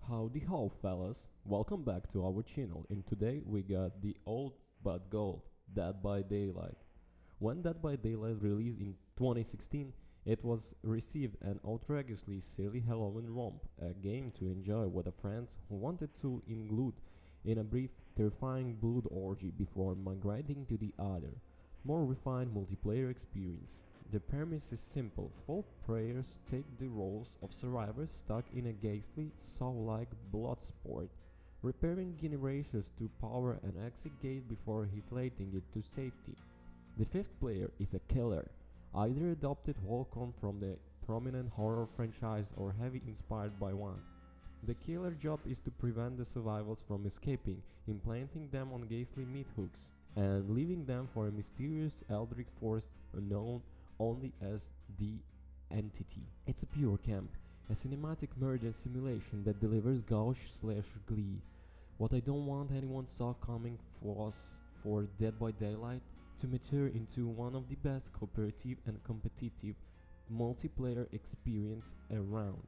Howdy ho fellas, welcome back to our channel and today we got the old but gold Dead by Daylight. When Dead by Daylight released in 2016, it was received an outrageously silly Halloween romp, a game to enjoy with the friends who wanted to include in a brief, terrifying blood orgy before migrating to the other, more refined multiplayer experience. The premise is simple. 4 players take the roles of survivors stuck in a ghastly, saw-like blood sport, repairing generators to power an exit gate before hitlighting it to safety. The 5th player is a killer, either adopted Volcom from the prominent horror franchise or heavily inspired by one. The killer job is to prevent the survivors from escaping, implanting them on ghastly meat hooks, and leaving them for a mysterious eldritch force known only as the Entity. It's a pure camp, a cinematic murder simulation that delivers gauche/glee. What I don't want anyone saw coming was for Dead by Daylight to mature into one of the best cooperative and competitive multiplayer experience around.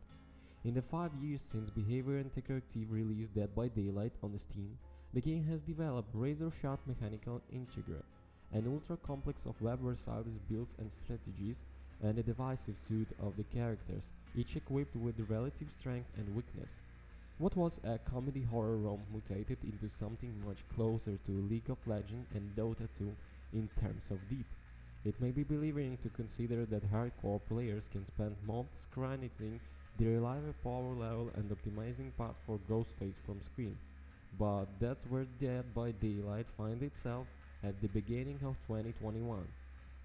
In the 5 years since Behavior Interactive released Dead by Daylight on Steam, the game has developed razor-sharp mechanical integra, an ultra-complex of web-versatility builds and strategies, and a divisive suite of the characters, each equipped with relative strength and weakness. What was a comedy horror romp mutated into something much closer to League of Legends and Dota 2 in terms of deep. It may be believing to consider that hardcore players can spend months grinding the reliable power level and optimizing path for Ghostface from Scream, but that's where Dead by Daylight finds itself at the beginning of 2021,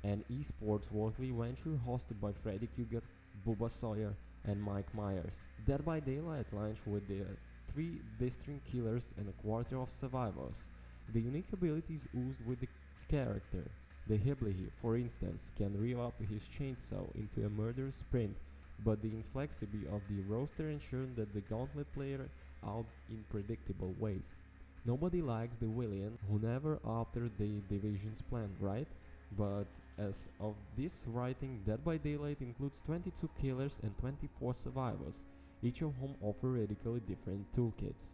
an esports worthy venture hosted by Freddy Krueger, Bubba Sawyer, and Mike Myers. Dead by Daylight launched with the 3 distinct killers and a quarter of survivors. The unique abilities oozed with the character. The Hibblihi, for instance, can rev up his chainsaw into a murderous sprint, but the inflexibility of the roster ensures that the gauntlet player out in predictable ways. Nobody likes the villain who never altered the division's plan, right? But as of this writing, Dead by Daylight includes 22 killers and 24 survivors, each of whom offer radically different toolkits.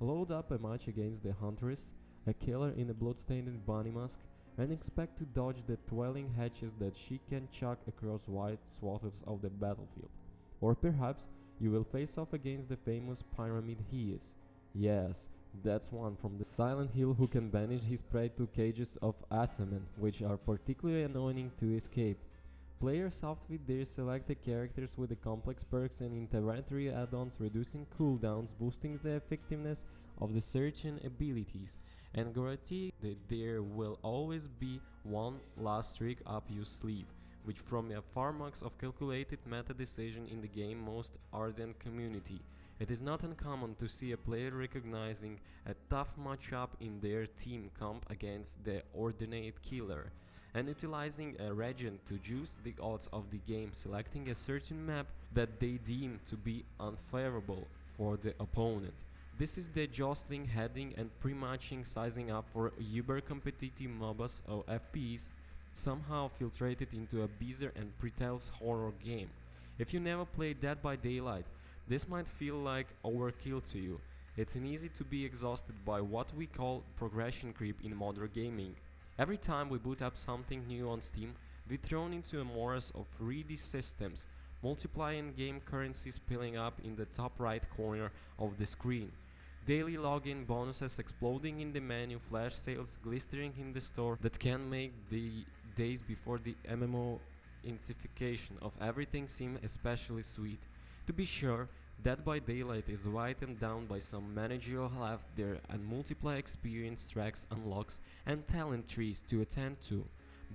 Load up a match against the Huntress, a killer in a bloodstained bunny mask, and expect to dodge the twirling hatches that she can chuck across wide swaths of the battlefield. Or perhaps you will face off against the famous Pyramid He is. Yes, that's one from the Silent Hill who can banish his prey to cages of adamant, which are particularly annoying to escape. Players outfit their selected characters with the complex perks and inventory add-ons, reducing cooldowns, boosting the effectiveness of the certain abilities, and guarantee that there will always be one last trick up your sleeve, which from a far marks of calculated meta decision in the game's most ardent community. It is not uncommon to see a player recognizing a tough matchup in their team comp against the ordinate killer, and utilizing a regent to juice the odds of the game, selecting a certain map that they deem to be unfavorable for the opponent. This is the jostling, heading and pre-matching sizing up for uber competitive MOBAs or FPS, somehow filtrated into a bizarre and pretentious horror game. If you never played Dead by Daylight, this might feel like overkill to you. It's easy to be exhausted by what we call progression creep in modern gaming. Every time we boot up something new on Steam, we're thrown into a morass of 3D systems, multiplying game currency spilling up in the top right corner of the screen, daily login bonuses exploding in the menu, flash sales glistering in the store that can make the days before the MMO intensification of everything seem especially sweet. To be sure, Dead by Daylight is whitened down by some managerial left there and multiplayer experience tracks, unlocks, and talent trees to attend to,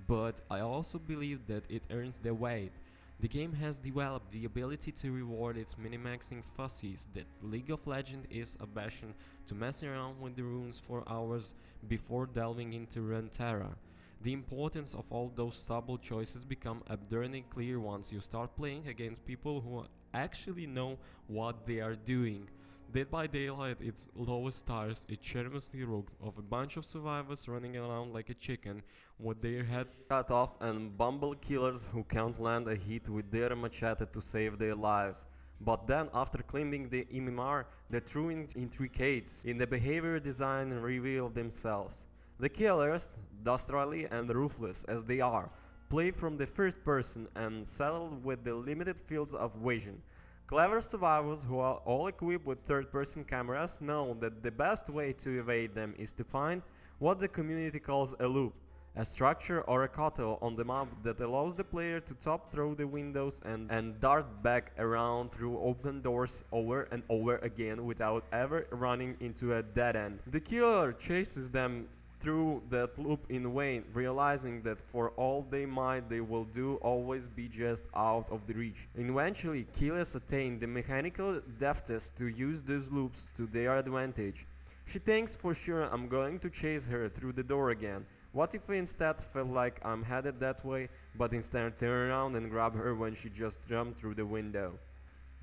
but I also believe that it earns the weight. The game has developed the ability to reward its minimaxing fussies that League of Legends is a passion to mess around with the runes for hours before delving into Runeterra. The importance of all those subtle choices become absurdly clear once you start playing against people who actually know what they are doing. Dead by Daylight, its lowest stars, is shamelessly rogue of a bunch of survivors running around like a chicken with their heads cut off and bumble killers who can't land a hit with their machete to save their lives. But then, after climbing the MMR, the true intricacies in the behavior design reveal themselves. The killers, dastardly and ruthless as they are, play from the first person and settle with the limited fields of vision. Clever survivors who are all equipped with third-person cameras know that the best way to evade them is to find what the community calls a loop, a structure or a cutout on the map that allows the player to top through the windows and dart back around through open doors over and over again without ever running into a dead end. The killer chases them through that loop in vain, realizing that for all they might they will do always be just out of the reach. Eventually, killers attain the mechanical deftness to use these loops to their advantage. She thinks for sure I'm going to chase her through the door again. What if I instead felt like I'm headed that way, but instead turn around and grab her when she just jumped through the window?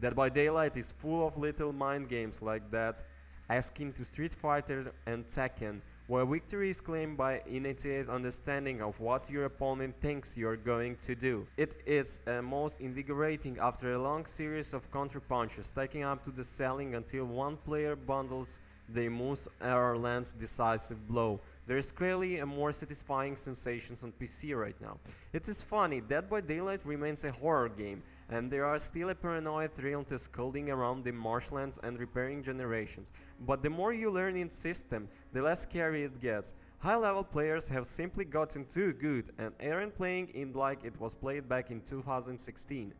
Dead by Daylight is full of little mind games like that, akin to Street Fighter and Tekken, where victory is claimed by innate understanding of what your opponent thinks you're going to do. It is most invigorating after a long series of counter-punches, taking up to the ceiling until one player bundles their moves or lands decisive blow. There is clearly a more satisfying sensation on PC right now. It is funny, Dead by Daylight remains a horror game, and there are still a paranoid thrill to skulking around the marshlands and repairing generations. But the more you learn its system, the less scary it gets. High-level players have simply gotten too good and aren't playing it like it was played back in 2016.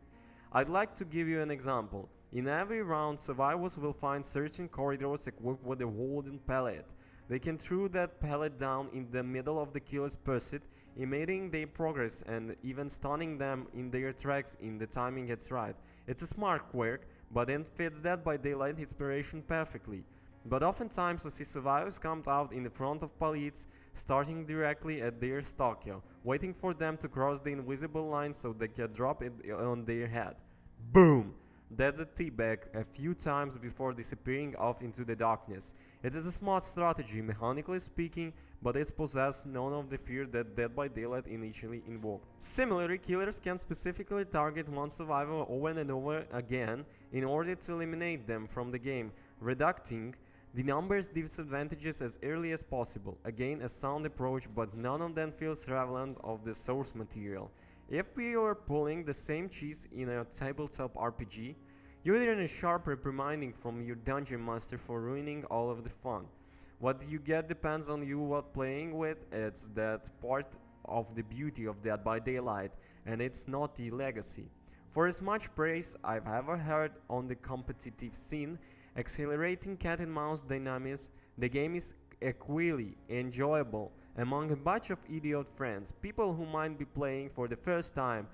I'd like to give you an example. In every round, survivors will find certain corridors equipped with a wooden pallet. They can throw that pallet down in the middle of the killer's pursuit, impeding their progress and even stunning them in their tracks if the timing gets right. It's a smart quirk, but it fits Dead by Daylight inspiration perfectly. But oftentimes I see survivors camped out in the front of pallets, starting directly at their stalker, waiting for them to cross the invisible line so they can drop it on their head. Boom! That's a teabag a few times before disappearing off into the darkness. It is a smart strategy, mechanically speaking, but it possesses none of the fear that Dead by Daylight initially invoked. Similarly, killers can specifically target one survivor over and over again in order to eliminate them from the game, reducing the numbers disadvantages as early as possible. Again, a sound approach, but none of them feels relevant of the source material. If we are pulling the same cheese in a tabletop RPG, you're in a sharp reprimanding from your dungeon master for ruining all of the fun. What you get depends on you what playing with. It's that part of the beauty of Dead by Daylight, and it's not the legacy. For as much praise I've ever heard on the competitive scene, accelerating cat and mouse dynamics, the game is equally enjoyable among a bunch of idiot friends, people who might be playing for the first time,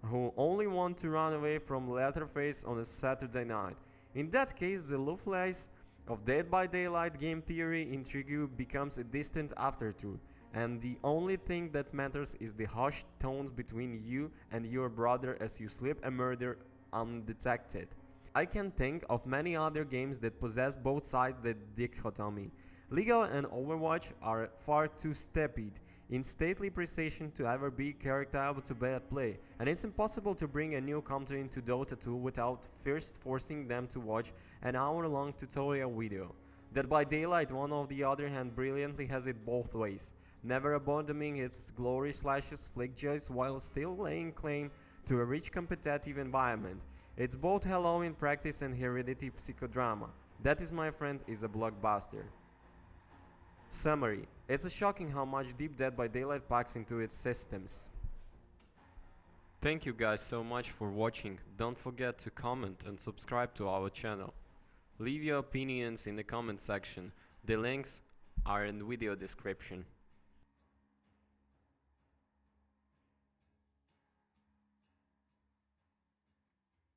who only want to run away from Leatherface on a Saturday night. In that case, the looflace of Dead by Daylight game theory intrigue becomes a distant afterthought, and the only thing that matters is the hushed tones between you and your brother as you slip a murder undetected. I can think of many other games that possess both sides the dichotomy. Legal and Overwatch are far too stupid in stately precision to ever be characterable to bad play, and it's impossible to bring a new counter into Dota 2 without first forcing them to watch an hour-long tutorial video. Dead by Daylight, on the other hand, brilliantly has it both ways, never abandoning its glory slashes flick joys while still laying claim to a rich competitive environment. It's both Hello in practice and Heredity psychodrama. That, is my friend, is a blockbuster. Summary: it's shocking how much deep Dead by Daylight packs into its systems. Thank you guys so much for watching. Don't forget to comment and subscribe to our channel. Leave your opinions in the comment section. The links are in the video description.